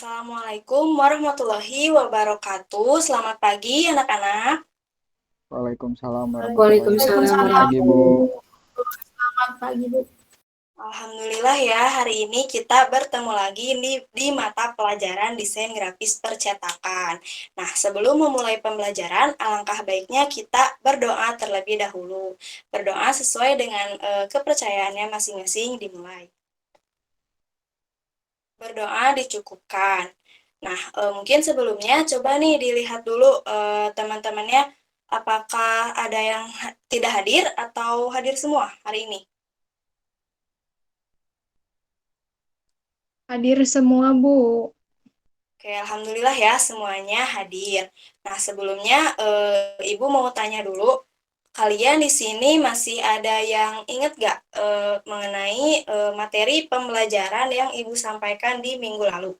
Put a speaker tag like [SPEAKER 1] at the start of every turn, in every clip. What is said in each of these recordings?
[SPEAKER 1] Assalamualaikum warahmatullahi wabarakatuh. Selamat pagi, anak-anak.
[SPEAKER 2] Waalaikumsalam warahmatullahi wabarakatuh.
[SPEAKER 3] Waalaikumsalam
[SPEAKER 2] Selamat pagi, Bu.
[SPEAKER 3] warahmatullahi wabarakatuh. Selamat pagi, Bu.
[SPEAKER 1] Alhamdulillah ya, hari ini kita bertemu lagi di mata pelajaran desain grafis percetakan. Nah, sebelum memulai pembelajaran, alangkah baiknya kita berdoa terlebih dahulu. Berdoa sesuai dengan kepercayaannya masing-masing dimulai. Berdoa dicukupkan. Nah, mungkin sebelumnya coba nih dilihat dulu teman-temannya, apakah ada yang tidak hadir atau hadir semua hari ini?
[SPEAKER 3] Hadir semua, Bu.
[SPEAKER 1] Oke, alhamdulillah ya semuanya hadir. Nah, sebelumnya Ibu mau tanya dulu, kalian di sini masih ada yang ingat nggak mengenai materi pembelajaran yang Ibu sampaikan di minggu lalu?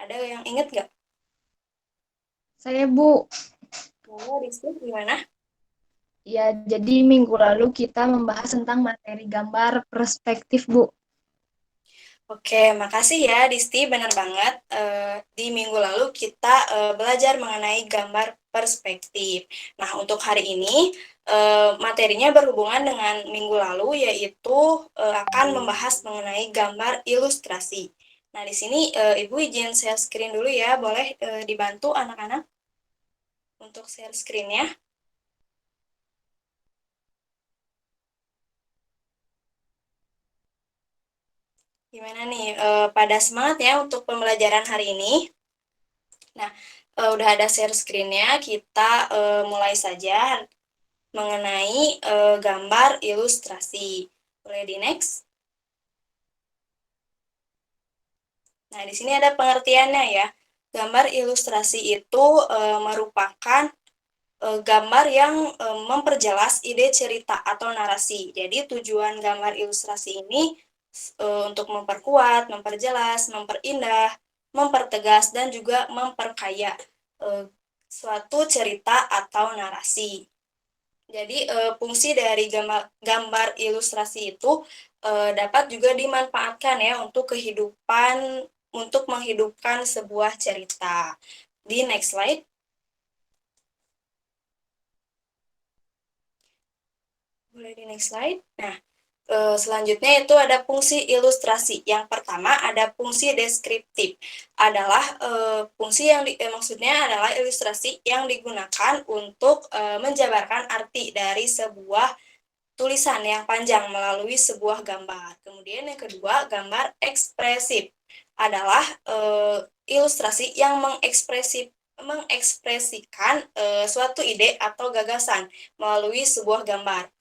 [SPEAKER 1] Ada yang ingat nggak?
[SPEAKER 3] Saya, Bu.
[SPEAKER 1] Mau Rizky gimana?
[SPEAKER 3] Ya, jadi minggu lalu kita membahas tentang materi gambar perspektif, Bu.
[SPEAKER 1] Oke, makasih ya Disti, benar banget. Di minggu lalu kita belajar mengenai gambar perspektif. Nah, untuk hari ini materinya berhubungan dengan minggu lalu, yaitu akan membahas mengenai gambar ilustrasi. Nah, di sini Ibu izin share screen dulu ya, boleh dibantu anak-anak untuk share screen-nya. Gimana nih, pada semangat ya untuk pembelajaran hari ini? Nah, udah ada share screen-nya, kita mulai saja mengenai gambar ilustrasi. Boleh di next? Nah, di sini ada pengertiannya ya. Gambar ilustrasi itu merupakan gambar yang memperjelas ide cerita atau narasi. Jadi tujuan gambar ilustrasi ini untuk memperkuat, memperjelas, memperindah, mempertegas, dan juga memperkaya suatu cerita atau narasi. Jadi fungsi dari gambar ilustrasi itu dapat juga dimanfaatkan ya untuk menghidupkan sebuah cerita. Di next slide. Boleh di next slide. Nah, selanjutnya itu ada fungsi ilustrasi. Yang pertama ada fungsi deskriptif. Adalah fungsi yang maksudnya adalah ilustrasi yang digunakan untuk menjabarkan arti dari sebuah tulisan yang panjang melalui sebuah gambar. Kemudian yang kedua, gambar ekspresif adalah ilustrasi yang mengekspresikan suatu ide atau gagasan melalui sebuah gambar.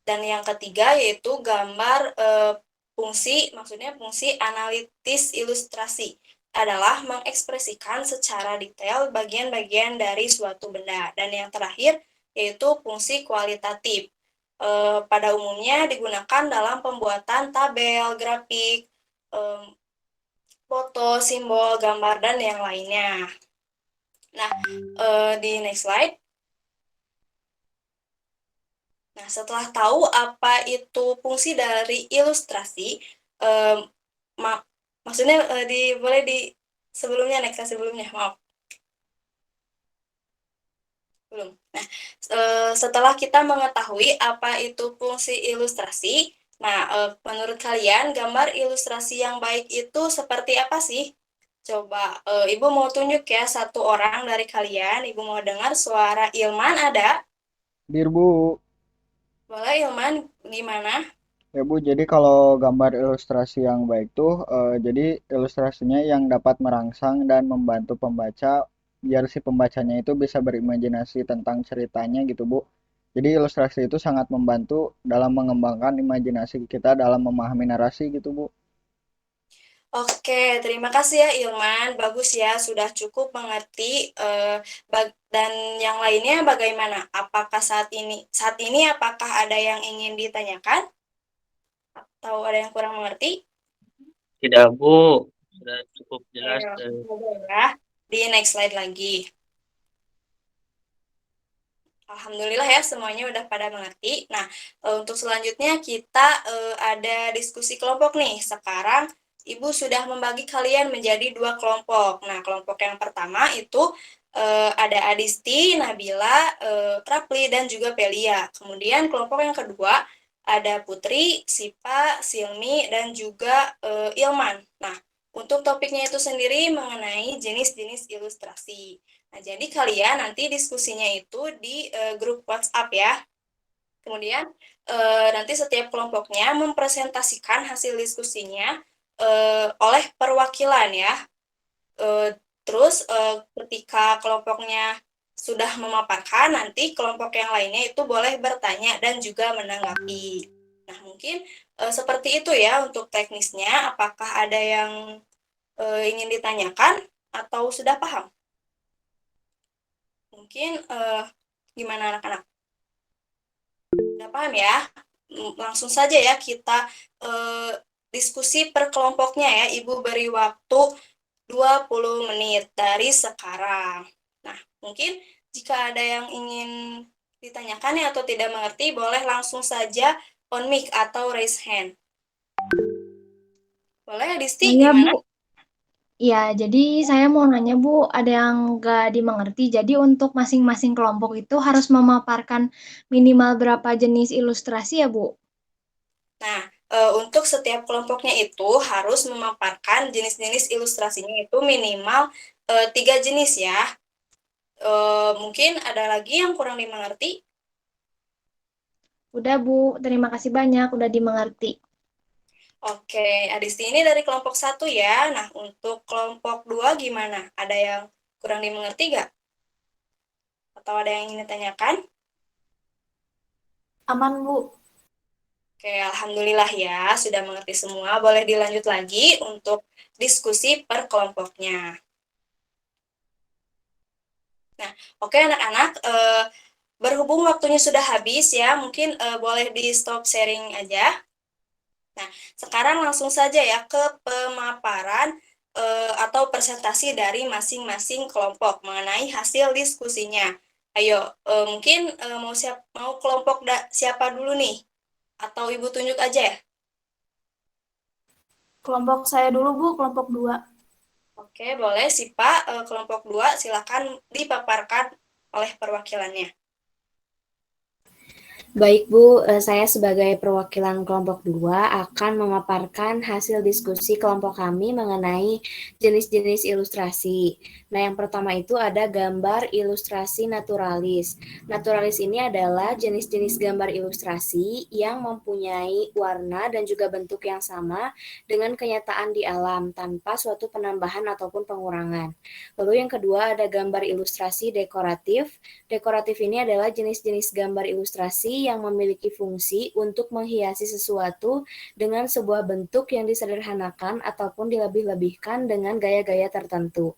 [SPEAKER 1] Dan yang ketiga yaitu gambar maksudnya fungsi analitis ilustrasi adalah mengekspresikan secara detail bagian-bagian dari suatu benda. Dan yang terakhir yaitu fungsi kualitatif. Pada umumnya digunakan dalam pembuatan tabel, grafik, foto, simbol, gambar, dan yang lainnya. Nah, di next slide. Nah, setelah tahu apa itu fungsi dari ilustrasi, eh, maksudnya boleh di sebelumnya, next sebelumnya, maaf. Belum. Nah, setelah kita mengetahui apa itu fungsi ilustrasi, nah, menurut kalian gambar ilustrasi yang baik itu seperti apa sih? Coba, Ibu mau tunjuk ya satu orang dari kalian. Ibu mau dengar suara Ilman ada?
[SPEAKER 2] Dir, Bu.
[SPEAKER 1] Boleh Ilman, gimana?
[SPEAKER 2] Ya, Bu. Jadi kalau gambar ilustrasi yang baik tuh, jadi ilustrasinya yang dapat merangsang dan membantu pembaca biar si pembacanya itu bisa berimajinasi tentang ceritanya gitu, Bu. Jadi ilustrasi itu sangat membantu dalam mengembangkan imajinasi kita dalam memahami narasi gitu, Bu.
[SPEAKER 1] Oke, terima kasih ya Ilman. Bagus ya, sudah cukup mengerti. Dan yang lainnya bagaimana? Apakah saat ini apakah ada yang ingin ditanyakan atau ada yang kurang mengerti?
[SPEAKER 4] Tidak, Bu. Sudah cukup jelas.
[SPEAKER 1] Ya, di next slide lagi. Alhamdulillah ya semuanya udah pada mengerti. Nah, untuk selanjutnya kita ada diskusi kelompok nih. Sekarang Ibu sudah membagi kalian menjadi 2 kelompok. Nah, kelompok yang pertama itu ada Adisti, Nabila, Rapli, dan juga Pelia. Kemudian kelompok yang kedua ada Putri, Sipa, Silmi, dan juga Ilman. Nah, untuk topiknya itu sendiri mengenai jenis-jenis ilustrasi. Nah, jadi kalian nanti diskusinya itu di grup WhatsApp ya. Kemudian nanti setiap kelompoknya mempresentasikan hasil diskusinya oleh perwakilan ya. Terus ketika kelompoknya sudah memaparkan, nanti kelompok yang lainnya itu boleh bertanya dan juga menanggapi. Nah, mungkin seperti itu ya untuk teknisnya. Apakah ada yang ingin ditanyakan atau sudah paham? Mungkin gimana anak-anak? Sudah paham ya? Langsung saja ya kita diskusi per kelompoknya ya. Ibu beri waktu 20 menit dari sekarang. Nah, mungkin jika ada yang ingin ditanyakan ya atau tidak mengerti, boleh langsung saja on mic atau raise hand. Boleh, Disti,
[SPEAKER 3] Iya,
[SPEAKER 1] gimana?
[SPEAKER 3] Bu. Ya, jadi saya mau nanya Bu, ada yang nggak dimengerti. Jadi untuk masing-masing kelompok itu harus memaparkan minimal berapa jenis ilustrasi ya Bu?
[SPEAKER 1] Nah, untuk setiap kelompoknya itu harus memaparkan jenis-jenis ilustrasinya itu minimal 3 jenis ya. Mungkin ada lagi yang kurang dimengerti.
[SPEAKER 3] Udah Bu, terima kasih banyak udah dimengerti.
[SPEAKER 1] Oke, Adisti ini dari kelompok 1 ya. Nah, untuk kelompok 2 gimana? Ada yang kurang dimengerti nggak? Atau ada yang ingin ditanyakan?
[SPEAKER 5] Aman, Bu.
[SPEAKER 1] Oke, alhamdulillah ya, sudah mengerti semua. Boleh dilanjut lagi untuk diskusi per kelompoknya. Nah, oke anak-anak, berhubung waktunya sudah habis ya, mungkin boleh di stop sharing aja. Nah, sekarang langsung saja ya ke pemaparan atau presentasi dari masing-masing kelompok mengenai hasil diskusinya. Ayo, mungkin mau kelompok siapa dulu nih? Atau Ibu tunjuk aja ya?
[SPEAKER 5] Kelompok saya dulu, Bu, kelompok 2.
[SPEAKER 1] Oke, boleh Sipa, kelompok 2 silakan dipaparkan oleh perwakilannya.
[SPEAKER 6] Baik Bu, saya sebagai perwakilan kelompok 2 akan memaparkan hasil diskusi kelompok kami mengenai jenis-jenis ilustrasi. Nah, yang pertama itu ada gambar ilustrasi naturalis. Naturalis ini adalah jenis-jenis gambar ilustrasi yang mempunyai warna dan juga bentuk yang sama dengan kenyataan di alam tanpa suatu penambahan ataupun pengurangan. Lalu yang kedua ada gambar ilustrasi dekoratif. Dekoratif ini adalah jenis-jenis gambar ilustrasi yang memiliki fungsi untuk menghiasi sesuatu dengan sebuah bentuk yang disederhanakan ataupun dilebih-lebihkan dengan gaya-gaya tertentu.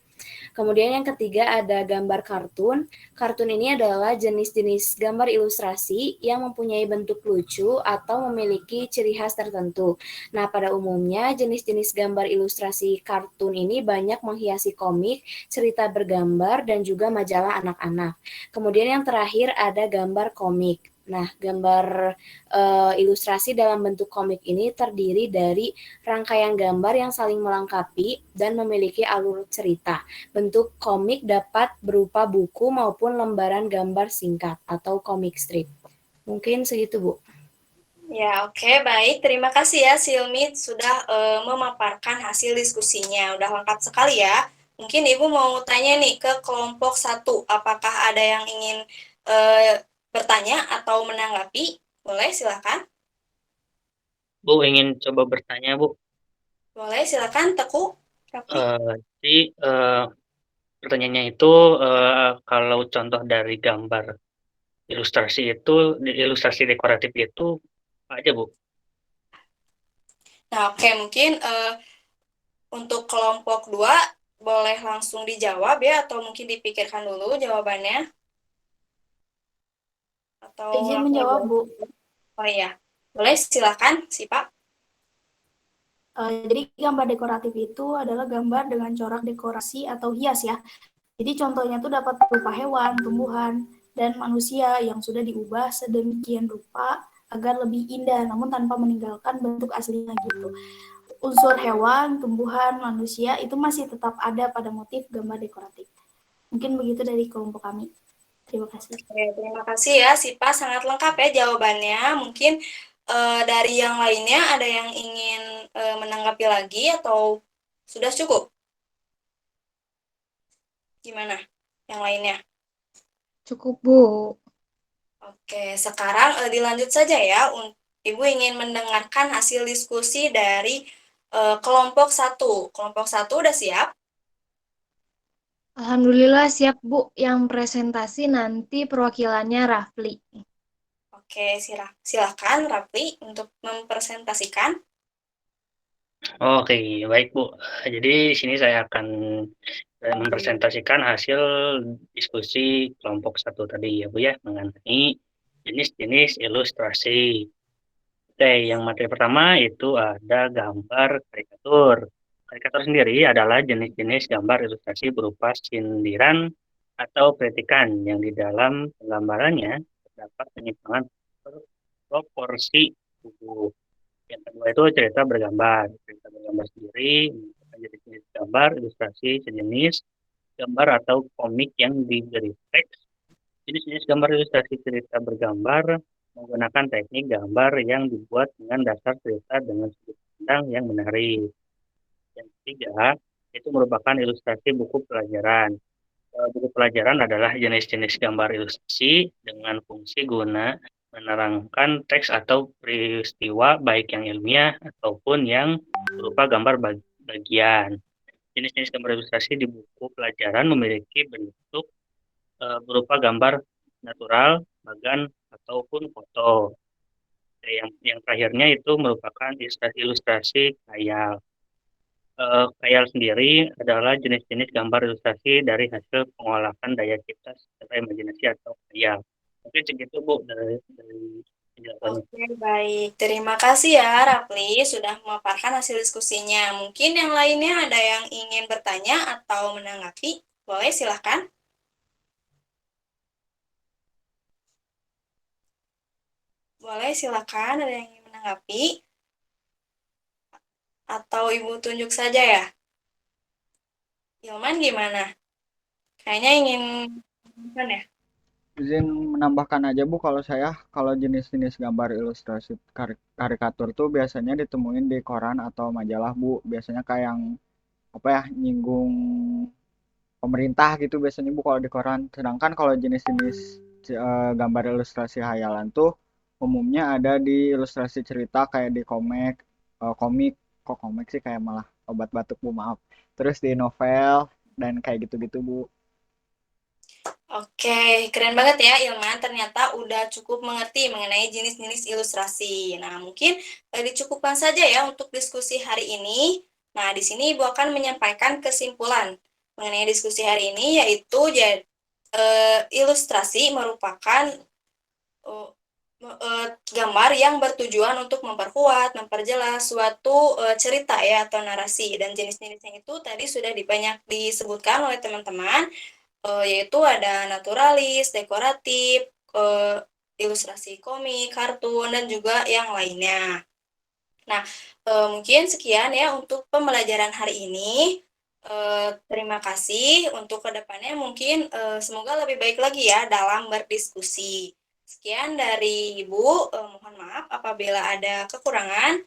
[SPEAKER 6] Kemudian yang ketiga ada gambar kartun. Kartun ini adalah jenis-jenis gambar ilustrasi yang mempunyai bentuk lucu atau memiliki ciri khas tertentu. Nah, pada umumnya jenis-jenis gambar ilustrasi kartun ini banyak menghiasi komik, cerita bergambar, dan juga majalah anak-anak. Kemudian yang terakhir ada gambar komik. Nah, gambar ilustrasi dalam bentuk komik ini terdiri dari rangkaian gambar yang saling melengkapi dan memiliki alur cerita. Bentuk komik dapat berupa buku maupun lembaran gambar singkat atau komik strip. Mungkin segitu, Bu.
[SPEAKER 1] Ya, oke, baik. Terima kasih ya Silmi sudah memaparkan hasil diskusinya. Udah lengkap sekali ya. Mungkin Ibu mau tanya nih ke kelompok 1. Apakah ada yang ingin bertanya atau menanggapi? Boleh, silakan.
[SPEAKER 4] Bu ingin coba bertanya, Bu.
[SPEAKER 1] Boleh, silakan Teku.
[SPEAKER 4] Jadi pertanyaannya itu kalau contoh dari gambar ilustrasi itu, ilustrasi dekoratif itu apa aja, Bu?
[SPEAKER 1] Nah, oke, mungkin untuk kelompok 2 boleh langsung dijawab ya, atau mungkin dipikirkan dulu jawabannya. Atau
[SPEAKER 5] Izin
[SPEAKER 1] langsung
[SPEAKER 5] menjawab,
[SPEAKER 1] dijawab.
[SPEAKER 5] Bu.
[SPEAKER 1] Oh iya, boleh silakan, Sipa.
[SPEAKER 5] Jadi gambar dekoratif itu adalah gambar dengan corak dekorasi atau hias ya. Jadi contohnya itu dapat berupa hewan, tumbuhan, dan manusia yang sudah diubah sedemikian rupa agar lebih indah, namun tanpa meninggalkan bentuk aslinya gitu. unsur hewan, tumbuhan, manusia itu masih tetap ada pada motif gambar dekoratif. Mungkin begitu dari kelompok kami. Terima kasih.
[SPEAKER 1] Oke, terima kasih ya Sipa, sangat lengkap ya jawabannya. Mungkin dari yang lainnya ada yang ingin menanggapi lagi atau sudah cukup? Gimana yang lainnya?
[SPEAKER 3] Cukup, Bu.
[SPEAKER 1] Oke, sekarang dilanjut saja ya. Ibu ingin mendengarkan hasil diskusi dari kelompok 1. Kelompok 1 udah siap?
[SPEAKER 3] Alhamdulillah siap, Bu. Yang presentasi nanti perwakilannya Rafli.
[SPEAKER 1] Oke, silakan Rafli untuk mempresentasikan.
[SPEAKER 4] Oke, baik Bu. Jadi di sini saya akan mempresentasikan hasil diskusi kelompok 1 tadi ya Bu ya, mengenai jenis-jenis ilustrasi. Oke, yang materi pertama itu ada gambar karikatur. Karikatur sendiri adalah jenis-jenis gambar ilustrasi berupa sindiran atau kritikan yang di dalam penggambarannya terdapat penyimpangan proporsi tubuh. Yang kedua itu cerita bergambar. Cerita bergambar sendiri merupakan jenis gambar ilustrasi sejenis gambar atau komik yang diberi teks. Jenis-jenis gambar ilustrasi cerita bergambar menggunakan teknik gambar yang dibuat dengan dasar cerita dengan sudut pandang yang menarik. Yang ketiga, itu merupakan ilustrasi buku pelajaran. Buku pelajaran adalah jenis-jenis gambar ilustrasi dengan fungsi guna menerangkan teks atau peristiwa baik yang ilmiah ataupun yang berupa gambar bagian. Jenis-jenis gambar ilustrasi di buku pelajaran memiliki bentuk berupa gambar natural, bagan, ataupun foto. Yang terakhirnya itu merupakan ilustrasi khayal. Khayal sendiri adalah jenis-jenis gambar ilustrasi dari hasil pengolahan daya cipta secara imajinasi atau khayal. Mungkin segitu Bu dari penjelasannya.
[SPEAKER 1] Oke, baik. Terima kasih ya Rafli sudah memaparkan hasil diskusinya. Mungkin yang lainnya ada yang ingin bertanya atau menanggapi? Boleh, silahkan. Boleh, silakan. Ada yang ingin menanggapi? Atau Ibu tunjuk saja ya? Ilman gimana? Kayaknya ingin ya?
[SPEAKER 2] Izin menambahkan aja Bu, kalau jenis-jenis gambar ilustrasi karikatur tuh biasanya ditemuin di koran atau majalah Bu. Biasanya kayak yang nyinggung pemerintah gitu biasanya Bu kalau di koran. Sedangkan kalau jenis-jenis gambar ilustrasi hayalan tuh umumnya ada di ilustrasi cerita kayak di komik, kok komik sih, kayak malah obat batuk Bu, maaf. Terus di novel dan kayak gitu-gitu Bu.
[SPEAKER 1] Oke, keren banget ya Ilman. Ternyata udah cukup mengerti mengenai jenis-jenis ilustrasi. Nah, mungkin dicukupkan saja ya untuk diskusi hari ini. Nah, di sini Ibu akan menyampaikan kesimpulan mengenai diskusi hari ini, yaitu ilustrasi merupakan gambar yang bertujuan untuk memperkuat, memperjelas suatu cerita ya atau narasi. Dan jenis-jenisnya itu tadi sudah banyak disebutkan oleh teman-teman, yaitu ada naturalis, dekoratif, ilustrasi komik, kartun, dan juga yang lainnya. Nah, mungkin sekian ya untuk pembelajaran hari ini. Terima kasih. Untuk kedepannya mungkin semoga lebih baik lagi ya dalam berdiskusi. Sekian dari Ibu, mohon maaf apabila ada kekurangan.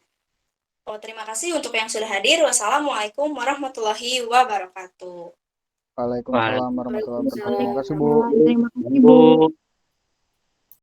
[SPEAKER 1] Terima kasih untuk yang sudah hadir. Wassalamualaikum warahmatullahi wabarakatuh.
[SPEAKER 2] Waalaikumsalam warahmatullahi wabarakatuh. Terima kasih Bu.
[SPEAKER 3] Terima kasih, Bu.
[SPEAKER 4] Bu.